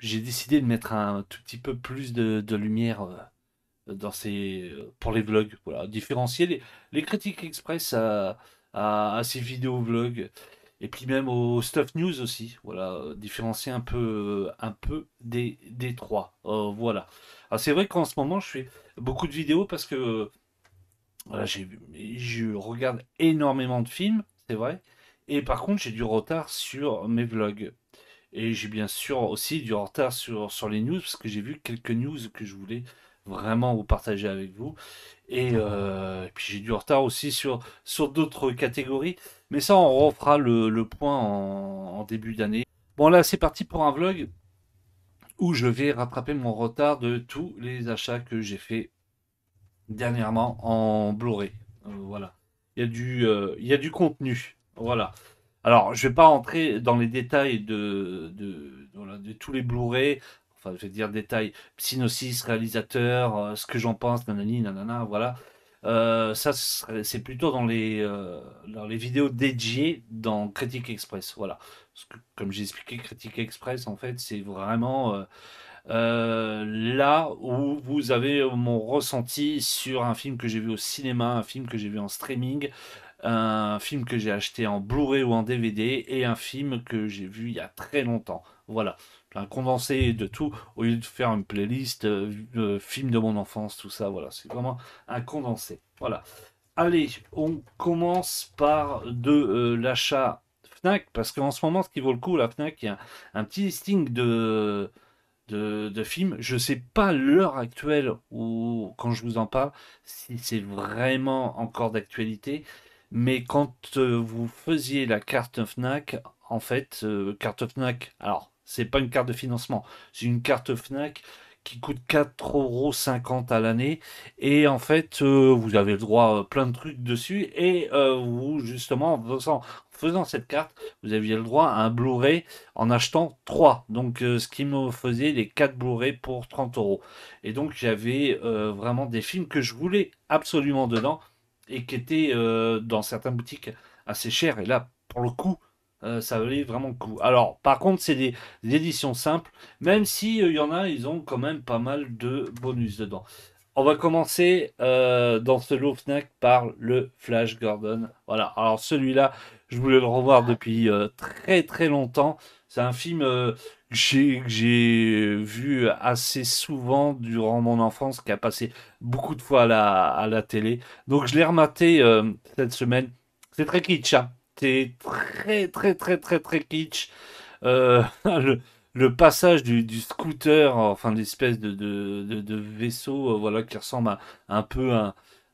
j'ai décidé de mettre un tout petit peu plus de lumière pour les vlogs. Voilà, différencier les critiques express à ces vidéos vlogs. Et puis même au Stuff News aussi. Voilà, différencier un peu des trois. Voilà. Alors c'est vrai qu'en ce moment, je fais beaucoup de vidéos parce que voilà, je regarde énormément de films, c'est vrai. Et par contre, j'ai du retard sur mes vlogs. Et j'ai bien sûr aussi du retard sur les news, parce que j'ai vu quelques news que je voulais vraiment vous partager avec vous. Et puis j'ai du retard aussi sur d'autres catégories. Mais ça, on refera le point en début d'année. Bon, là, c'est parti pour un vlog où je vais rattraper mon retard de tous les achats que j'ai fait dernièrement en Blu-ray. Voilà. Il y a du contenu. Voilà. Alors, je vais pas rentrer dans les détails voilà, de tous les Blu-ray. Enfin, je vais dire détails, synopsis, réalisateur, ce que j'en pense, nanani, nanana, voilà. Ça, c'est plutôt dans les vidéos dédiées dans Critique Express. Voilà. Parce que, comme j'ai expliqué, Critique Express, en fait, c'est vraiment là où vous avez mon ressenti sur un film que j'ai vu au cinéma, un film que j'ai vu en streaming, un film que j'ai acheté en Blu-ray ou en DVD et un film que j'ai vu il y a très longtemps. Voilà, un condensé de tout au lieu de faire une playlist film de mon enfance, tout ça. Voilà, c'est vraiment un condensé. Voilà. Allez, on commence par l'achat Fnac parce qu'en ce moment, ce qui vaut le coup, la Fnac, il y a un petit listing de films. Je sais pas l'heure actuelle où, quand je vous en parle, si c'est vraiment encore d'actualité, mais quand vous faisiez la carte Fnac, en fait, carte Fnac, alors, c'est pas une carte de financement, c'est une carte Fnac qui coûte 4,50 € à l'année. Et en fait, vous avez le droit à plein de trucs dessus. Et vous, justement, en faisant cette carte, vous aviez le droit à un Blu-ray en achetant 3. Donc, ce qui me faisait les 4 Blu-ray pour 30 €. Et donc, j'avais vraiment des films que je voulais absolument dedans et qui étaient dans certaines boutiques assez chers. Et là, pour le coup, ça valait vraiment le coup. Alors, par contre, c'est des éditions simples, même si il y en a, ils ont quand même pas mal de bonus dedans. On va commencer dans ce lot Fnac par le Flash Gordon. Voilà, alors celui-là, je voulais le revoir depuis très très longtemps. C'est un film que j'ai vu assez souvent durant mon enfance, qui a passé beaucoup de fois à la télé. Donc je l'ai rematé cette semaine. C'est très kitsch, hein. C'est très très très très très kitsch. Le passage du scooter, enfin l'espèce de vaisseau, voilà, qui ressemble à un peu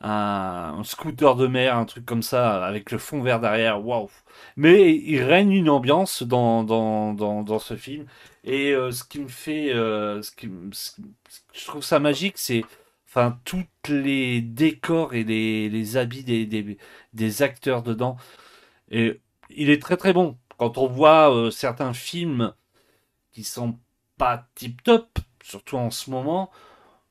un scooter de mer, un truc comme ça, avec le fond vert derrière, waouh! Mais il règne une ambiance dans ce film. Et ce qui me fait, je trouve ça magique, c'est, enfin, tous les décors et les habits des acteurs dedans. Et il est très très bon. Quand on voit certains films qui sont pas tip top, surtout en ce moment.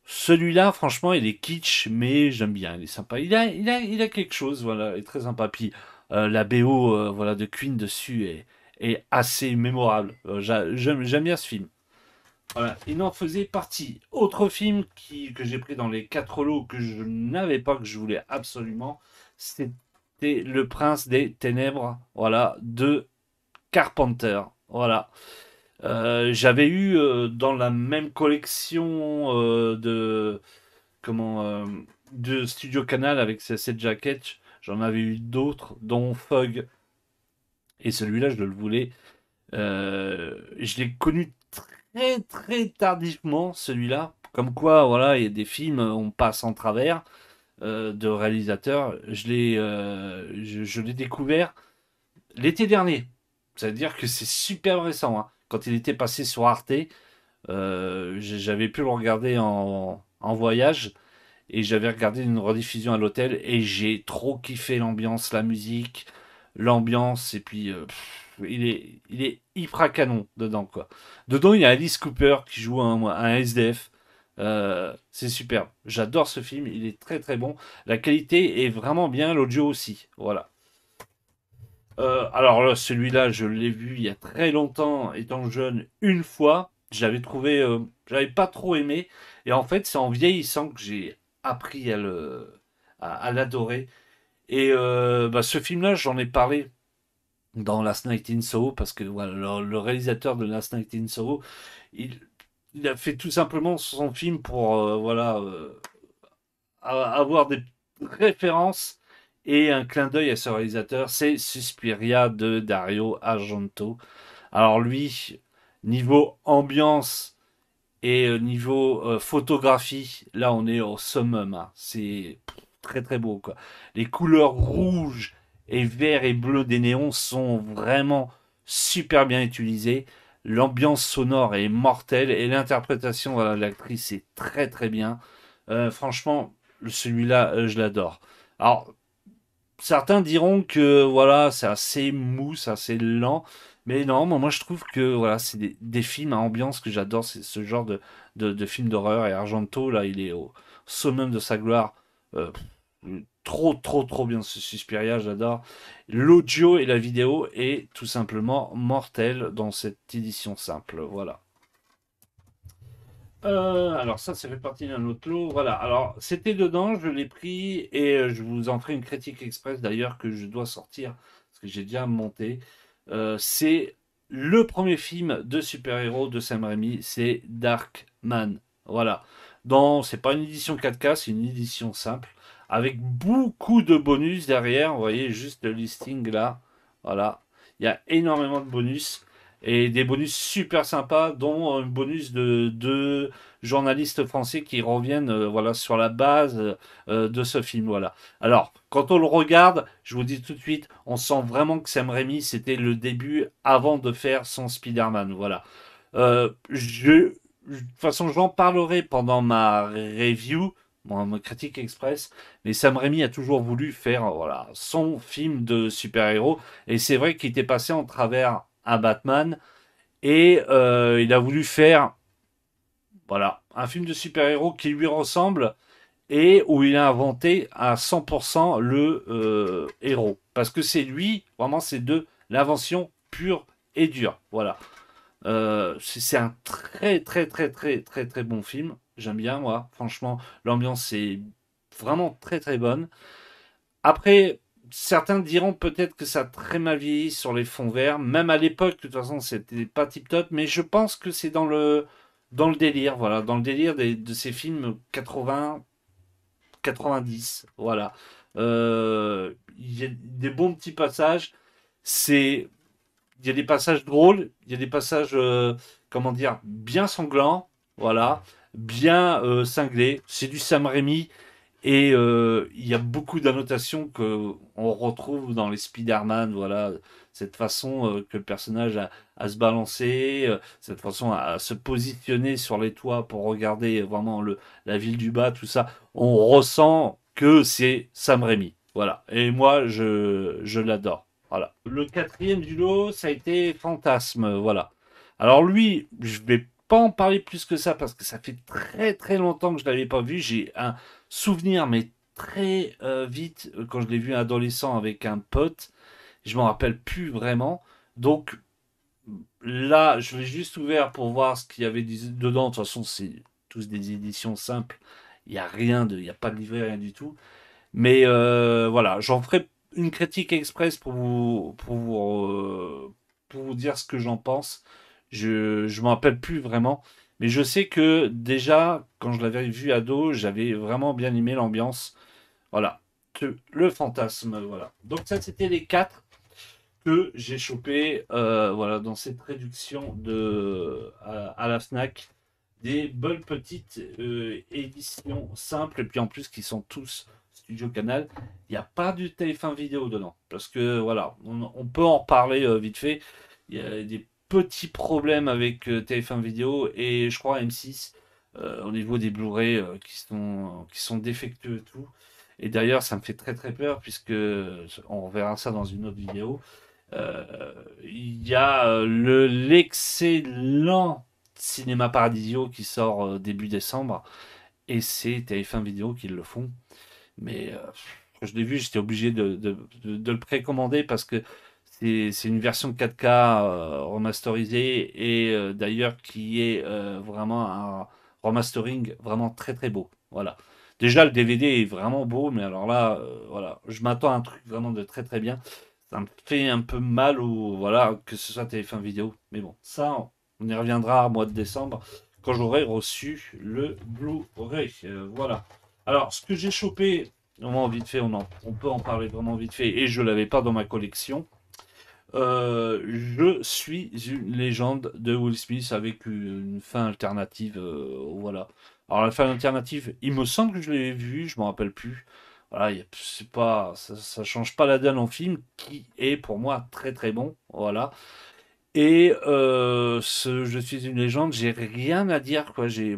Celui-là, franchement, il est kitsch, mais j'aime bien, il est sympa. Il a quelque chose, voilà, il est très sympa. Puis la BO, voilà, de Queen dessus est assez mémorable. J'aime bien ce film. Voilà, il en faisait partie. Autre film que j'ai pris dans les 4 lots que je n'avais pas, que je voulais absolument, c'était Le Prince des Ténèbres, voilà, de Carpenter. Voilà. J'avais eu dans la même collection comment de Studio Canal avec cette jaquette, j'en avais eu d'autres, dont Fog. Et celui-là, je le voulais. Je l'ai connu très très tardivement, celui-là. Comme quoi, voilà, il y a des films, on passe en travers de réalisateurs. Je l'ai découvert l'été dernier. Ça veut dire que c'est super récent, hein. Quand il était passé sur Arte, j'avais pu le regarder en voyage et j'avais regardé une rediffusion à l'hôtel et j'ai trop kiffé l'ambiance, la musique, l'ambiance et puis il est hyper canon dedans quoi. Dedans il y a Alice Cooper qui joue un SDF. C'est superbe. J'adore ce film, il est très très bon. La qualité est vraiment bien, l'audio aussi. Voilà. Alors là, celui-là, je l'ai vu il y a très longtemps, étant jeune, une fois. j'avais trouvé, j'avais pas trop aimé. Et en fait, c'est en vieillissant que j'ai appris à l'adorer. Et bah, ce film-là, j'en ai parlé dans Last Night in Soho parce que voilà, le réalisateur de Last Night in Soho, il, il a fait tout simplement son film pour voilà, avoir des références et un clin d'œil à ce réalisateur. C'est Suspiria de Dario Argento. Alors lui, niveau ambiance et niveau photographie, là on est au summum, hein. C'est très très beau quoi. Les couleurs rouges et vert et bleu des néons sont vraiment super bien utilisées. L'ambiance sonore est mortelle et l'interprétation voilà, de l'actrice est très très bien. Franchement, celui-là, je l'adore. Alors, certains diront que voilà, c'est assez mou, c'est assez lent. Mais non, moi je trouve que voilà, c'est des films à ambiance que j'adore. C'est ce genre de films d'horreur. Et Argento, là, il est au summum de sa gloire. Euh, trop, trop, trop bien ce Suspiria, j'adore. L'audio et la vidéo est tout simplement mortel dans cette édition simple. Voilà. Alors ça fait partie d'un autre lot. Voilà. Alors c'était dedans, je l'ai pris et je vous en ferai une critique express d'ailleurs que je dois sortir parce que j'ai déjà monté. C'est le premier film de super-héros de Sam Raimi, c'est Darkman. Voilà. C'est pas une édition 4K, c'est une édition simple avec beaucoup de bonus derrière. Vous voyez juste le listing là. Voilà. Il y a énormément de bonus. Et des bonus super sympas, dont un bonus de deux journalistes français qui reviennent voilà, sur la base de ce film. Voilà. Alors, quand on le regarde, je vous dis tout de suite, on sent vraiment que Sam Raimi, c'était le début avant de faire son Spider-Man. Voilà. De toute façon, j'en parlerai pendant ma review, ma critique express, mais Sam Raimi a toujours voulu faire voilà, son film de super-héros, et c'est vrai qu'il était passé en travers à Batman, et il a voulu faire voilà, un film de super-héros qui lui ressemble et où il a inventé à 100% le héros. Parce que c'est lui, vraiment, c'est de l'invention pure et dure. Voilà. C'est un très, très, très, très, très, très bon film. J'aime bien, moi. Franchement, l'ambiance est vraiment très, très bonne. Après, certains diront peut-être que ça a très mal vieilli sur les fonds verts. Même à l'époque, de toute façon, c'était pas tip-top. Mais je pense que c'est dans le délire. Voilà, dans le délire de ces films 80, 90. Voilà. Il y a des bons petits passages. C'est, il y a des passages drôles. Il y a des passages, comment dire, bien sanglants. Voilà. Bien cinglés. C'est du Sam Raimi. Et il y a beaucoup d'annotations que on retrouve dans les Spider-Man, voilà, cette façon que le personnage a à se balancer, cette façon à se positionner sur les toits pour regarder vraiment la ville du bas, tout ça. On ressent que c'est Sam Raimi, voilà. Et moi, je l'adore, voilà. Le quatrième du lot, ça a été Fantasme, voilà. Alors lui, je vais pas en parler plus que ça parce que ça fait très très longtemps que je l'avais pas vu. J'ai un souvenir, mais très vite, quand je l'ai vu adolescent avec un pote, je m'en rappelle plus vraiment. Donc là, je l'ai juste ouvert pour voir ce qu'il y avait dedans. De toute façon, c'est tous des éditions simples. Il n'y a rien de, il n'y a pas de livret, rien du tout. Mais voilà, j'en ferai une critique express pour vous dire ce que j'en pense. Je m'en rappelle plus vraiment. Mais je sais que déjà, quand je l'avais vu ado, j'avais vraiment bien aimé l'ambiance. Voilà. Le fantasme, voilà. Donc ça, c'était les quatre que j'ai chopé voilà, dans cette réduction à la FNAC. Des bonnes petites éditions simples, et puis en plus qui sont tous Studio Canal. Il n'y a pas du téléphone vidéo dedans. Parce que voilà, on peut en parler vite fait. Il y a des petits problèmes avec téléphone vidéo et je crois M6 au niveau des Blu-ray qui sont défectueux et tout. Et d'ailleurs, ça me fait très très peur puisque on verra ça dans une autre vidéo. Il y a l'excellent Cinéma Paradisio qui sort début décembre et c'est TF1 Vidéo qui le font. Mais quand je l'ai vu, j'étais obligé de le précommander parce que C'est une version 4K remasterisée et d'ailleurs qui est vraiment un remastering vraiment très très beau. Voilà. Déjà le DVD est vraiment beau, mais alors là, voilà, je m'attends à un truc vraiment de très très bien. Ça me fait un peu mal ou voilà que ce soit TF1 vidéo, mais bon, ça on y reviendra au mois de décembre quand j'aurai reçu le Blu-ray. Voilà. Alors ce que j'ai chopé, vraiment vite fait, on peut en parler vraiment vite fait et je l'avais pas dans ma collection. Je suis une légende de Will Smith avec une fin alternative. Voilà. Alors la fin alternative, il me semble que je l'ai vu, je m'en rappelle plus. Voilà, c'est pas, ça change pas la donne en film, qui est pour moi très très bon. Voilà. Et Je suis une légende, j'ai rien à dire quoi. Je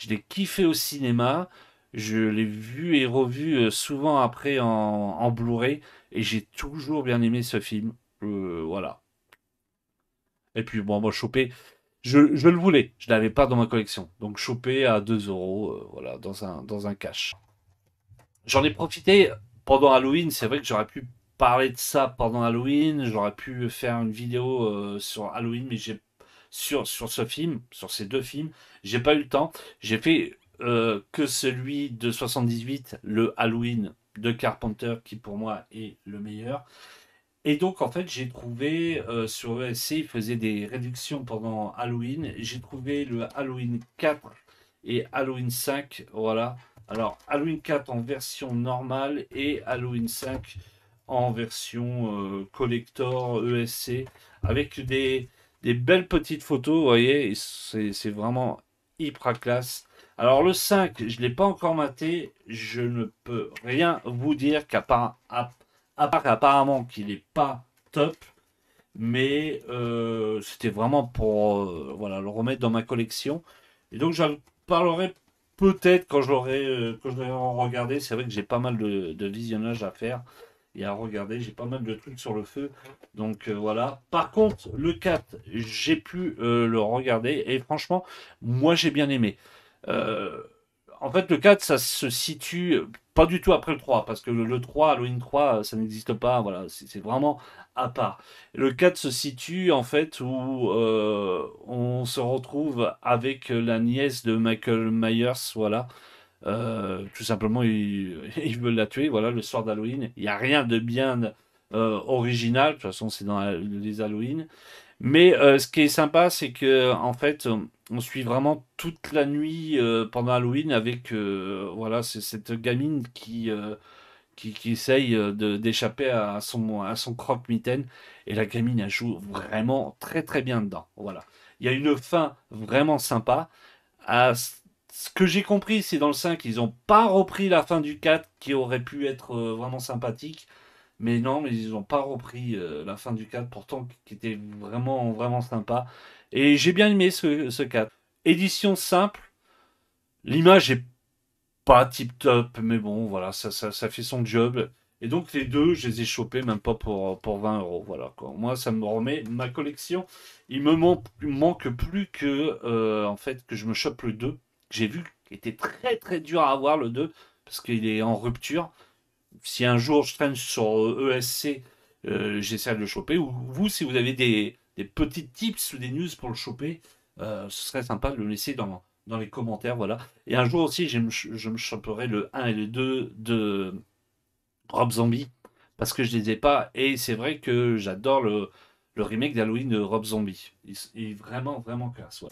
l'ai kiffé au cinéma. Je l'ai vu et revu souvent après en Blu-ray et j'ai toujours bien aimé ce film. Voilà. Et puis bon, moi chopé, je le voulais, je l'avais pas dans ma collection, donc chopé à 2 euros, voilà, dans un cash. J'en ai profité pendant Halloween. C'est vrai que j'aurais pu parler de ça pendant Halloween. J'aurais pu faire une vidéo sur Halloween, mais j'ai sur ce film, sur ces deux films, j'ai pas eu le temps. J'ai fait que celui de 78, le Halloween de Carpenter, qui pour moi est le meilleur. Et donc, en fait, j'ai trouvé sur ESC, ils faisaient des réductions pendant Halloween. J'ai trouvé le Halloween 4 et Halloween 5. Voilà. Alors, Halloween 4 en version normale et Halloween 5 en version collector ESC avec des belles petites photos. Vous voyez, et c'est vraiment hyper classe. Alors, le 5, je ne l'ai pas encore maté. Je ne peux rien vous dire à part apparemment qu'il n'est pas top, mais c'était vraiment pour voilà, le remettre dans ma collection. Et donc j'en parlerai peut-être quand je l'aurai regardé. C'est vrai que j'ai pas mal de visionnage à faire et à regarder. J'ai pas mal de trucs sur le feu. Donc voilà. Par contre, le 4 j'ai pu le regarder et franchement, moi j'ai bien aimé. Euh, En fait, le 4 ça se situe pas du tout après le 3 parce que le 3, Halloween 3, ça n'existe pas. Voilà, c'est vraiment à part. Le 4 se situe en fait où on se retrouve avec la nièce de Michael Myers, voilà. Tout simplement, il veut la tuer, voilà, le soir d'Halloween. Il n'y a rien de bien original, de toute façon, c'est dans les Halloween. Mais ce qui est sympa, c'est que en fait, on suit vraiment toute la nuit pendant Halloween avec voilà, c'est cette gamine qui essaye d'échapper à son croque-mitaine. Et la gamine, elle joue vraiment très très bien dedans. Voilà. Il y a une fin vraiment sympa. Ce que j'ai compris, c'est dans le 5, ils n'ont pas repris la fin du 4 qui aurait pu être vraiment sympathique. Mais non, mais ils n'ont pas repris la fin du 4, pourtant qui était vraiment, vraiment sympa. Et j'ai bien aimé ce 4. Édition simple, l'image est pas tip top, mais bon, voilà, ça fait son job. Et donc les deux, je les ai chopés, même pas pour 20 euros. Voilà, quoi. Moi, ça me remet ma collection. Manque plus que, en fait, que je me chope le 2, que j'ai vu qu'il était très très dur à avoir le 2 parce qu'il est en rupture. Si un jour je traîne sur ESC, j'essaie de le choper. Ou vous, si vous avez des petits tips ou des news pour le choper, ce serait sympa de le laisser dans les commentaires. Voilà. Et un jour aussi, je me choperai le 1 et le 2 de Rob Zombie parce que je les ai pas. Et c'est vrai que j'adore le remake d'Halloween de Rob Zombie. Il est vraiment, vraiment classe. Ouais.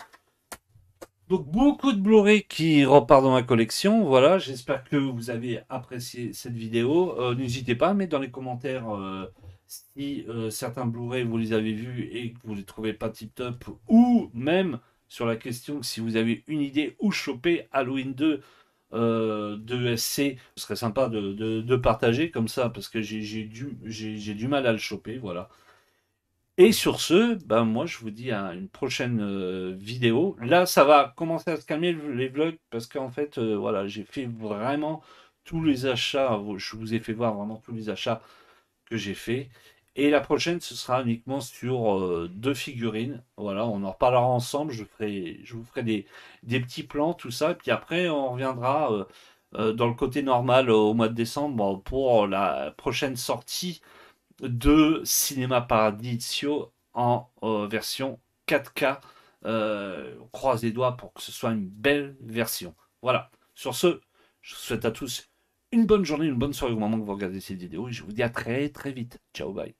Donc beaucoup de Blu-ray qui repartent dans ma collection. Voilà, j'espère que vous avez apprécié cette vidéo. N'hésitez pas à mettre dans les commentaires si certains Blu-ray vous les avez vus et que vous les trouvez pas tip top, ou même sur la question que si vous avez une idée où choper Halloween 2 de SC, ce serait sympa de partager comme ça parce que j'ai du mal à le choper. Voilà. Et sur ce, ben moi je vous dis à une prochaine vidéo. Là, ça va commencer à se calmer les vlogs parce qu'en fait, voilà, j'ai fait vraiment tous les achats. Je vous ai fait voir vraiment tous les achats que j'ai fait. Et la prochaine, ce sera uniquement sur deux figurines. Voilà, on en reparlera ensemble. Je vous ferai des petits plans, tout ça. Et puis après, on reviendra dans le côté normal au mois de décembre pour la prochaine sortie de Cinéma Paradiso en version 4K. On croise les doigts pour que ce soit une belle version. Voilà. Sur ce, je vous souhaite à tous une bonne journée, une bonne soirée au moment que vous regardez cette vidéo et je vous dis à très très vite. Ciao, bye.